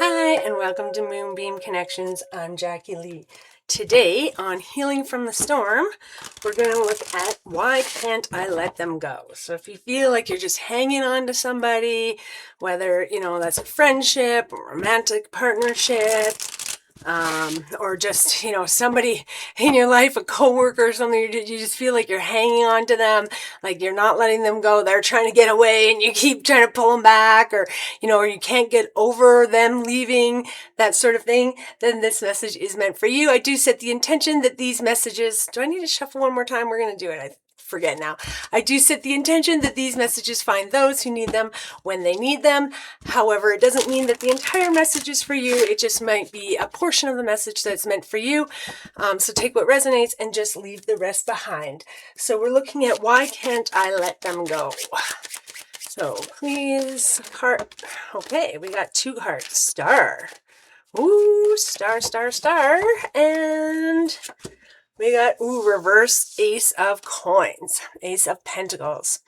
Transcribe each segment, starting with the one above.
Hi, and welcome to Moonbeam Connections. I'm Jacqui-Leigh. Today on Healing from the Storm, we're going to look at why can't I let them go? So if you feel like you're just hanging on to somebody, whether, that's a friendship, a romantic partnership, or just, somebody in your life, a coworker or something, you just feel like you're hanging on to them, like you're not letting them go. They're trying to get away and you keep trying to pull them back, or you can't get over them leaving, that sort of thing, then this message is meant for you. I do set the intention that these messages, do I need to shuffle one more time? We're going to do it. I forget now. I do set the intention that these messages find those who need them when they need them. However, it doesn't mean that the entire message is for you. It just might be a portion of the message that's meant for you. So take what resonates and just leave the rest behind. So we're looking at why can't I let them go? So please, heart. Okay, we got two hearts. Star. Ooh, star, star, star. And we got, reverse Ace of Coins, Ace of Pentacles.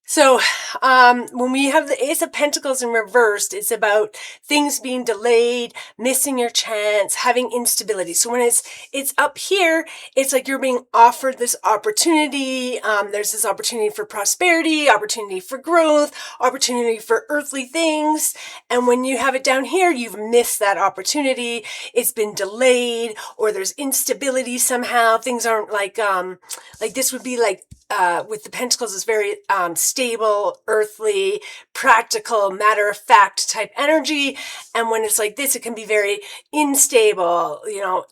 So when we have the Ace of Pentacles in reversed, it's about things being delayed, missing your chance, having instability. So when it's up here, it's like you're being offered this opportunity. There's this opportunity for prosperity, opportunity for growth, opportunity for earthly things. And when you have it down here, you've missed that opportunity. It's been delayed, or there's instability somehow. Things aren't like this would be like, with the Pentacles is very stable, earthly, practical, matter-of-fact type energy. And when it's like this, it can be very unstable,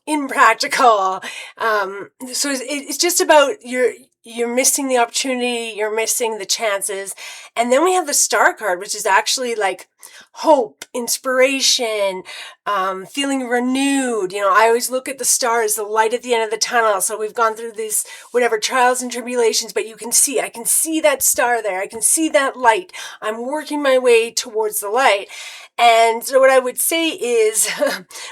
impractical. So it's just about you're missing the opportunity, you're missing the chances. And then we have the Star card, which is actually like hope, inspiration, feeling renewed. I always look at the star as the light at the end of the tunnel. So we've gone through these, whatever, trials and tribulations, but I can see that star there. I can see that light. I'm working my way towards the light. And so what I would say is,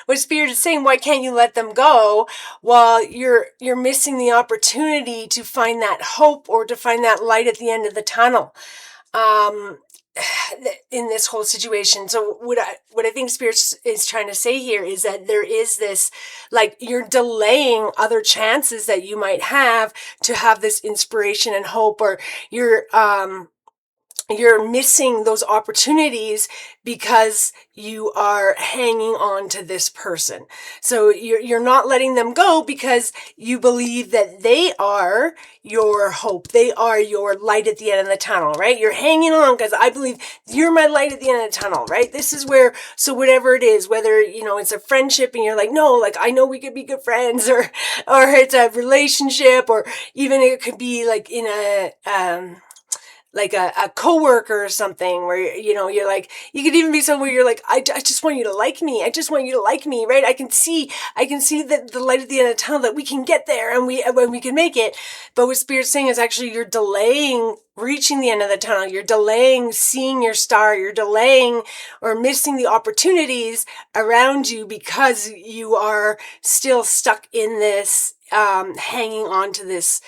what Spirit is saying, why can't you let them go? Well, you're missing the opportunity to find that hope or to find that light at the end of the tunnel. In this whole situation. So what I think Spirit is trying to say here is that there is this, like, you're delaying other chances that you might have to have this inspiration and hope, or you're missing those opportunities because you are hanging on to this person. So you're not letting them go because you believe that they are your hope. They are your light at the end of the tunnel, right? You're hanging on because I believe you're my light at the end of the tunnel, right? This is where, so whatever it is, whether, it's a friendship and you're like, no, like, I know we could be good friends, or it's a relationship, or even it could be like in a, like a coworker or something where, you're like, you could even be somewhere you're like, I just want you to like me. I just want you to like me, right? I can see the light at the end of the tunnel, that we can get there and when we can make it. But what Spirit's saying is actually you're delaying reaching the end of the tunnel. You're delaying seeing your star. You're delaying or missing the opportunities around you because you are still stuck in this, hanging on to this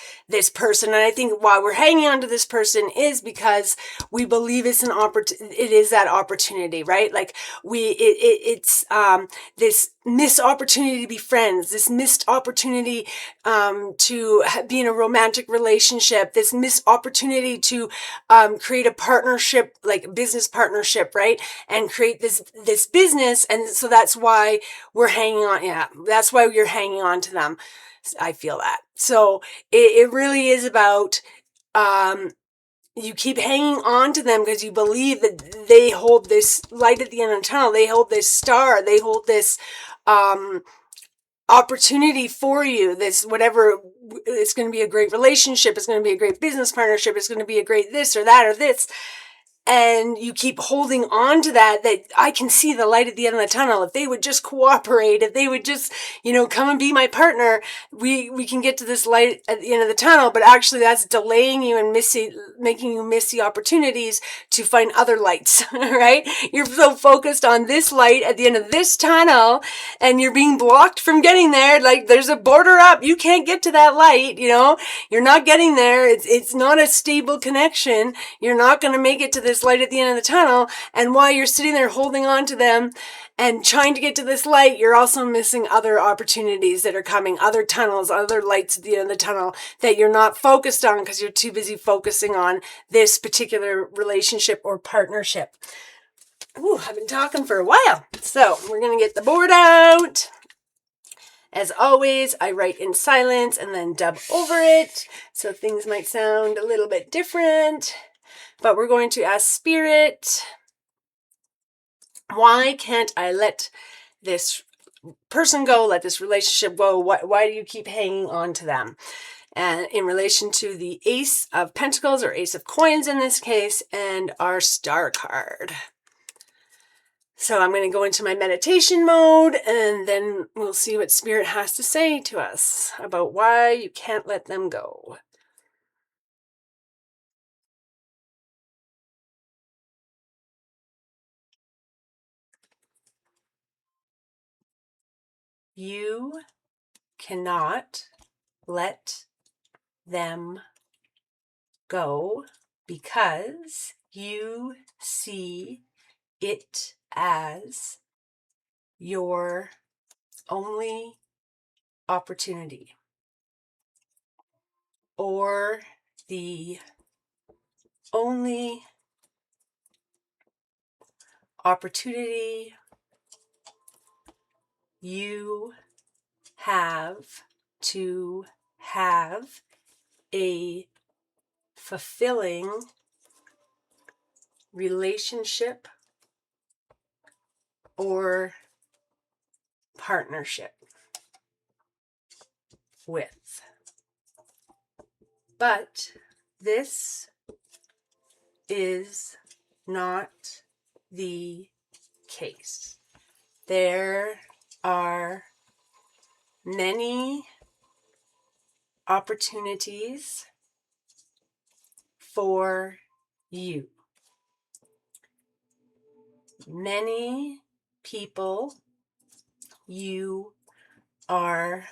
person. And I think why we're hanging on to this person is because we believe it's it is that opportunity, right? Like it's this missed opportunity to be friends, this missed opportunity to be in a romantic relationship, this missed opportunity to create a partnership, like a business partnership, right? And create this business. And so that's why we're hanging on. Yeah, that's why you're hanging on to them. I feel that. So it really is about, you keep hanging on to them because you believe that they hold this light at the end of the tunnel. They hold this star. They hold this, opportunity for you. This, whatever, it's going to be a great relationship. It's going to be a great business partnership. It's going to be a great this or that or this. And you keep holding on to that I can see the light at the end of the tunnel. If they would just cooperate, if they would just, come and be my partner, we can get to this light at the end of the tunnel. But actually that's delaying you and making you miss the opportunities to find other lights, right? You're so focused on this light at the end of this tunnel and you're being blocked from getting there. Like there's a border up. You can't get to that light, you're not getting there. It's not a stable connection. You're not going to make it to this this light at the end of the tunnel. And while you're sitting there holding on to them and trying to get to this light, you're also missing other opportunities that are coming, other tunnels, other lights at the end of the tunnel that you're not focused on because you're too busy focusing on this particular relationship or partnership. Ooh, I've been talking for a while. So we're going to get the board out. As always, I write in silence and then dub over it, so things might sound a little bit different. But we're going to ask Spirit, why can't I let this person go, let this relationship go? Why do you keep hanging on to them? And in relation to the Ace of Pentacles, or Ace of Coins in this case, and our Star card. So I'm going to go into my meditation mode, and then we'll see what Spirit has to say to us about why you can't let them go. You cannot let them go because you see it as your only opportunity, or the only opportunity you have to have a fulfilling relationship or partnership with. But this is not the case. There are many opportunities for you. Many people you are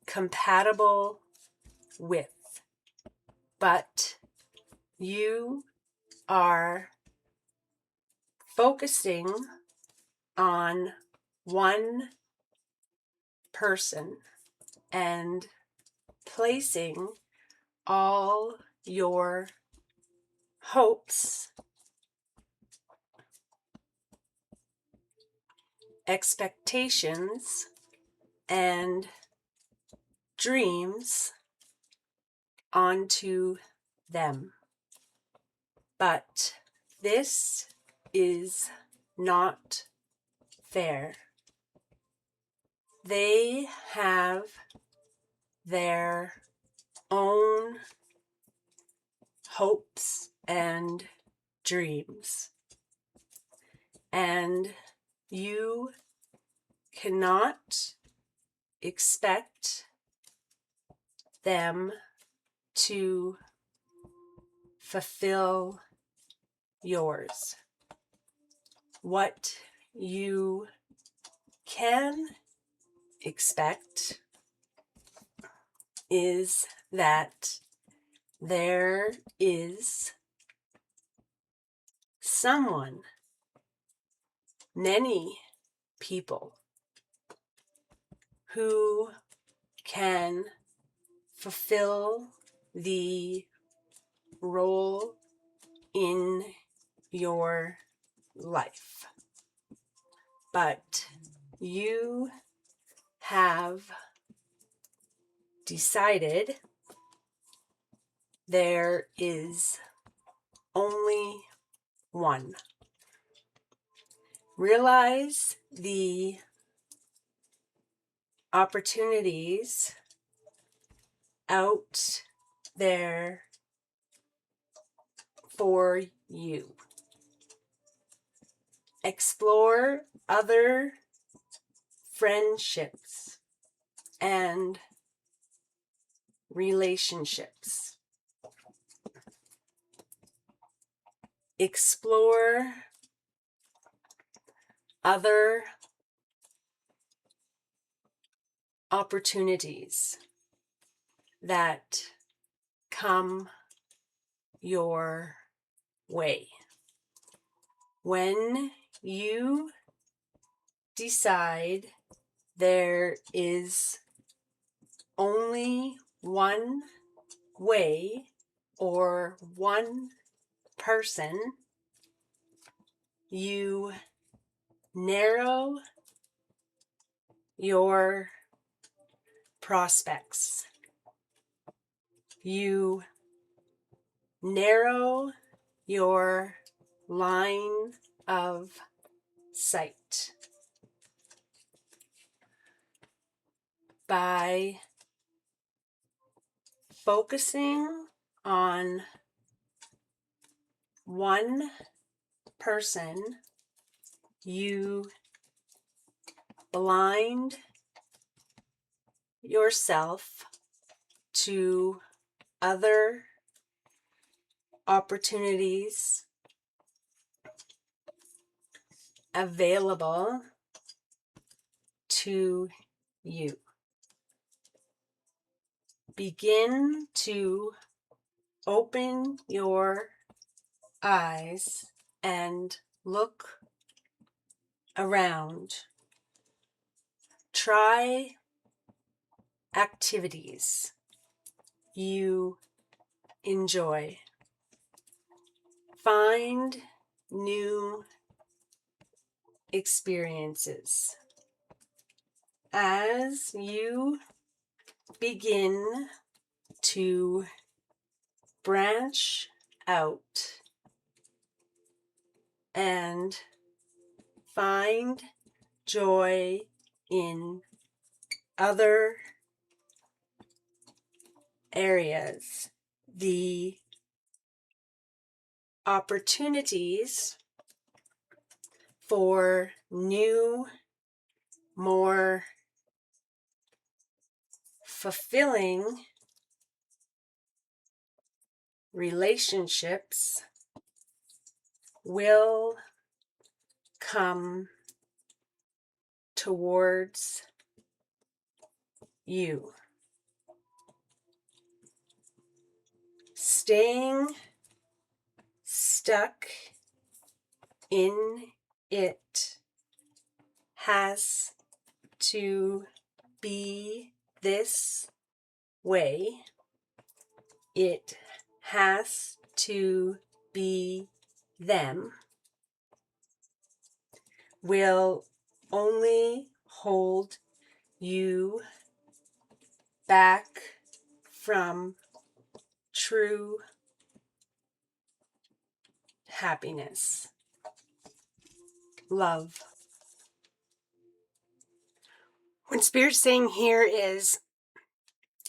compatible with, but you are focusing on one person and placing all your hopes, expectations, and dreams onto them. But this is not fair. They have their own hopes and dreams, and you cannot expect them to fulfill yours. What you can expect is that there is someone, many people, who can fulfill the role in your life. But you have decided there is only one. Realize the opportunities out there for you. Explore other friendships and relationships. Explore other opportunities that come your way. When you decide there is only one way or one person, you narrow your prospects. You narrow your line of sight by focusing on one person. You blind yourself to other opportunities available to you. Begin to open your eyes and look around. Try activities you enjoy. Find new experiences. As you begin to branch out and find joy in other areas, the opportunities for new, more fulfilling relationships will come towards you. Staying stuck in it has to be this way. It has to be them. Will only hold you back from true happiness. Love. What Spirit's saying here is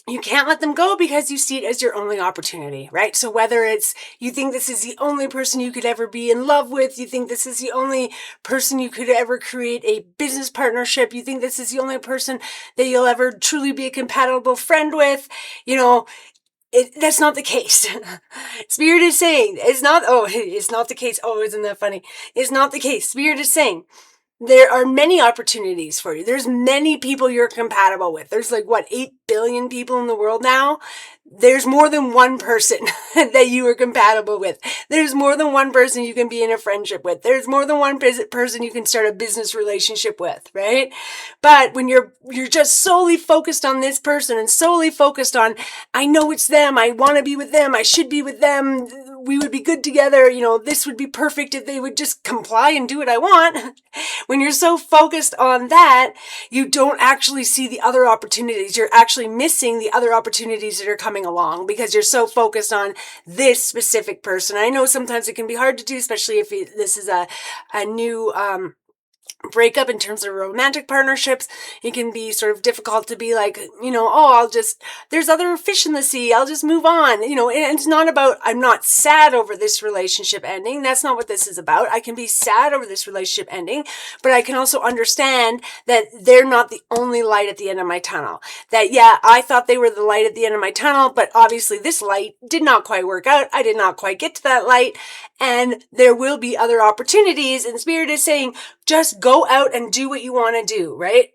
you can't let them go because you see it as your only opportunity, right? So whether it's you think this is the only person you could ever be in love with, you think this is the only person you could ever create a business partnership, you think this is the only person that you'll ever truly be a compatible friend with, that's not the case. Spirit is saying, it's not the case. Oh, isn't that funny? It's not the case. Spirit is saying, there are many opportunities for you. There's many people you're compatible with. There's 8 billion people in the world now. There's more than one person that you are compatible with. There's more than one person you can be in a friendship with. There's more than one person you can start a business relationship with, right? But when you're just solely focused on this person and solely focused on, I know it's them, I want to be with them, I should be with them, we would be good together, this would be perfect if they would just comply and do what I want. When you're so focused on that, you don't actually see the other opportunities. You're actually missing the other opportunities that are coming along because you're so focused on this specific person. I know sometimes it can be hard to do, especially if this is a new breakup in terms of romantic partnerships. It can be sort of difficult to be like, there's other fish in the sea, I'll just move on, and it's not about, I'm not sad over this relationship ending. That's not what this is about. I can be sad over this relationship ending, but I can also understand that they're not the only light at the end of my tunnel. That, yeah, I thought they were the light at the end of my tunnel, but obviously this light did not quite work out. I did not quite get to that light, and there will be other opportunities, and Spirit is saying, just go out and do what you want to do, right?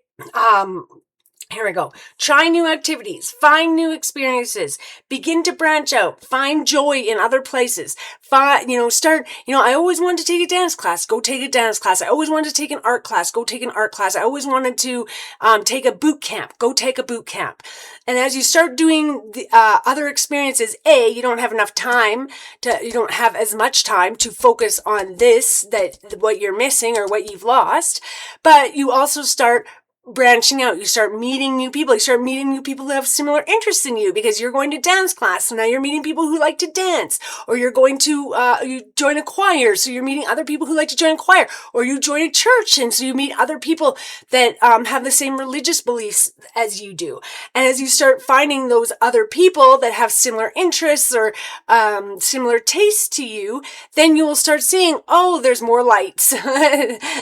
Here we go. Try new activities, find new experiences, begin to branch out, find joy in other places. Start, I always wanted to take a dance class, go take a dance class. I always wanted to take an art class, go take an art class. I always wanted to take a boot camp, go take a boot camp. And as you start doing the other experiences, you don't have enough time you don't have as much time to focus on what you're missing or what you've lost, but you also start branching out. You start meeting new people. You start meeting new people who have similar interests in you because you're going to dance class. So now you're meeting people who like to dance, or you're going to, you join a choir. So you're meeting other people who like to join a choir, or you join a church. And so you meet other people that, have the same religious beliefs as you do. And as you start finding those other people that have similar interests or, similar tastes to you, then you will start seeing, oh, there's more lights.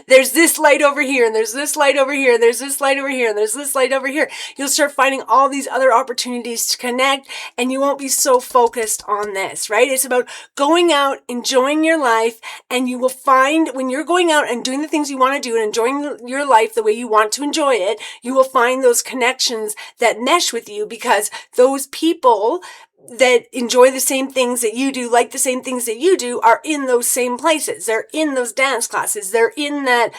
There's this light over here, and there's this light over here, and there's this light over here, and there's this light over here. You'll start finding all these other opportunities to connect, and you won't be so focused on this, right? It's about going out, enjoying your life, and you will find when you're going out and doing the things you want to do and enjoying your life the way you want to enjoy it, you will find those connections that mesh with you, because those people that enjoy the same things that you do, like the same things that you do, are in those same places. They're in those dance classes. They're in that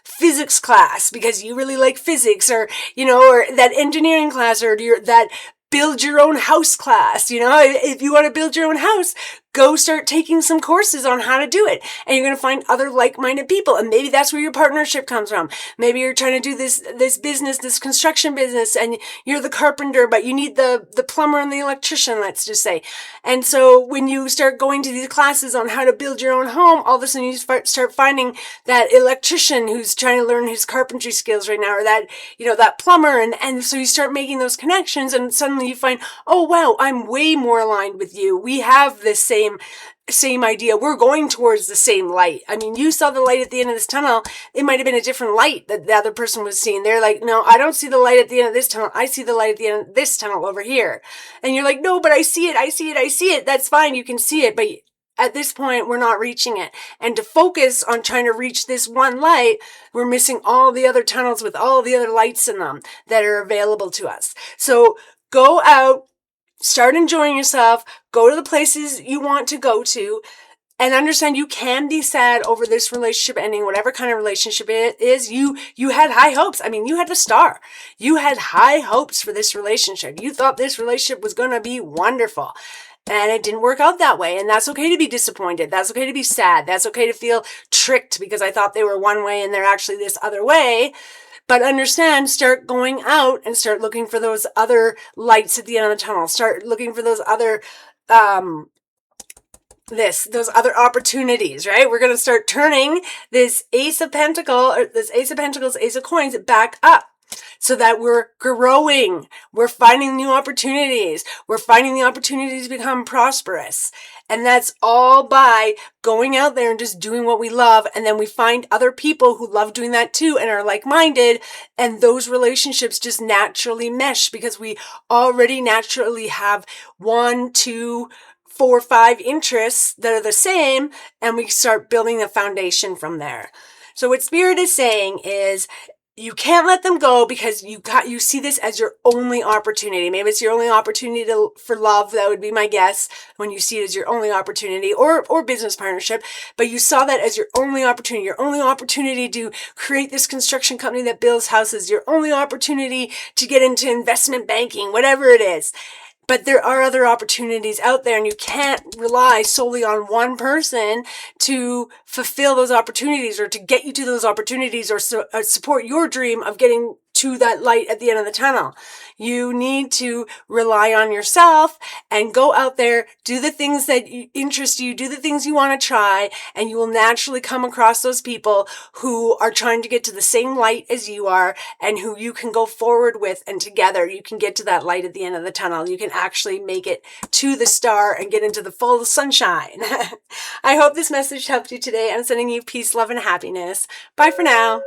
physics class because you really like physics, or that engineering class, or that build your own house class. If you want to build your own house, go start taking some courses on how to do it. And you're going to find other like-minded people. And maybe that's where your partnership comes from. Maybe you're trying to do this business, this construction business, and you're the carpenter, but you need the plumber and the electrician, let's just say. And so when you start going to these classes on how to build your own home, all of a sudden you start finding that electrician who's trying to learn his carpentry skills right now, or that plumber. And so you start making those connections, and suddenly you find, oh, wow, I'm way more aligned with you. We have this same idea. We're going towards the same light. I mean, you saw the light at the end of this tunnel. It might have been a different light that the other person was seeing. They're like, no, I don't see the light at the end of this tunnel. I see the light at the end of this tunnel over here. And you're like, no, but I see it. I see it. I see it. That's fine. You can see it. But at this point, we're not reaching it. And to focus on trying to reach this one light, we're missing all the other tunnels with all the other lights in them that are available to us. So go out, start enjoying yourself, go to the places you want to go to, and understand you can be sad over this relationship ending, whatever kind of relationship it is. You had high hopes. I mean, you had the star. You had high hopes for this relationship. You thought this relationship was going to be wonderful. And it didn't work out that way. And that's okay to be disappointed. That's okay to be sad. That's okay to feel tricked because I thought they were one way and they're actually this other way. But understand, start going out and start looking for those other lights at the end of the tunnel. Start looking for those other, those other opportunities, right? We're going to start turning this Ace of Pentacles, Ace of Coins back up, so that we're growing. We're finding new opportunities. We're finding the opportunities to become prosperous. And that's all by going out there and just doing what we love. And then we find other people who love doing that too and are like-minded. And those relationships just naturally mesh because we already naturally have 1, 2, 4, 5 interests that are the same. And we start building the foundation from there. So what Spirit is saying is, you can't let them go because you see this as your only opportunity. Maybe it's your only opportunity for love. That would be my guess when you see it as your only opportunity, or business partnership. But you saw that as your only opportunity to create this construction company that builds houses, your only opportunity to get into investment banking, whatever it is. But there are other opportunities out there, and you can't rely solely on one person to fulfill those opportunities or to get you to those opportunities or support your dream of getting to that light at the end of the tunnel. You need to rely on yourself and go out there, do the things that interest you, do the things you want to try, and you will naturally come across those people who are trying to get to the same light as you are and who you can go forward with, and together you can get to that light at the end of the tunnel. You can actually make it to the star and get into the full sunshine. I hope this message helped you today. I'm sending you peace, love, and happiness. Bye for now.